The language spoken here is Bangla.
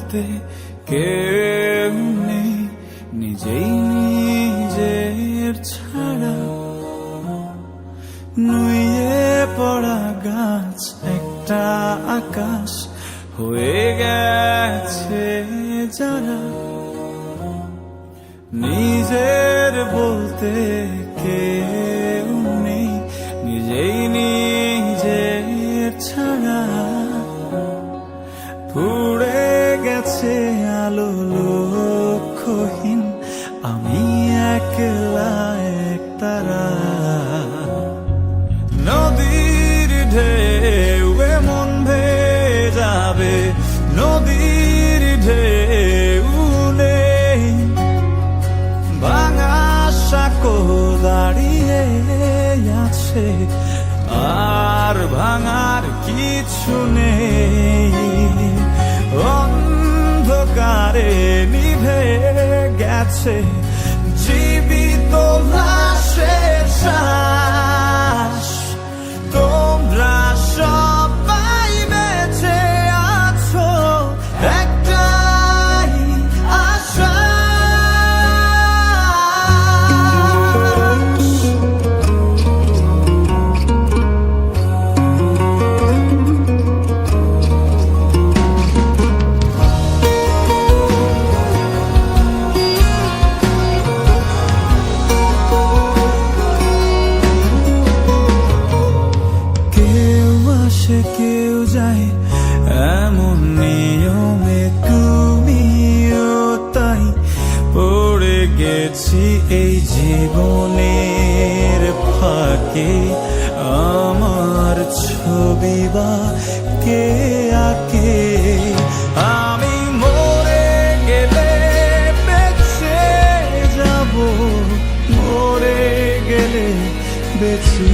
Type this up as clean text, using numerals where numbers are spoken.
বলতে কেউ নেই, নিজেই নিজের ছাড়া। নুয়ে পড়া গাছ একটা আকাশ হয়ে গেছে যারা। নিজের বলতে কেউ নেই, নিজেই নিজের ছাড়া। পুড়ে গেছে আলো লক্ষ্যহীন, আমি একলা এক তারা। নদীর ঢেউয়ে মন ভেজাবে, নদীর ঢেউ নেই। ভাঙা সাঁকো দাঁড়িয়ে আছে, আর ভাঙার কিছু নেই। অন্ধকারে নিভে গেছে জীবিত লাশের শ্বাস। তোমরা সবাই বেঁচে আছো একটাই আশা। কেউ যায় এমন নিয়মে, তুমিও তাই। পড়ে গেছি এই জীবনের ফাঁকে, আমার ছবি বা কে আঁকে। আমি মরে গেলে বেঁচে যাব, মরে গেলে বেঁচে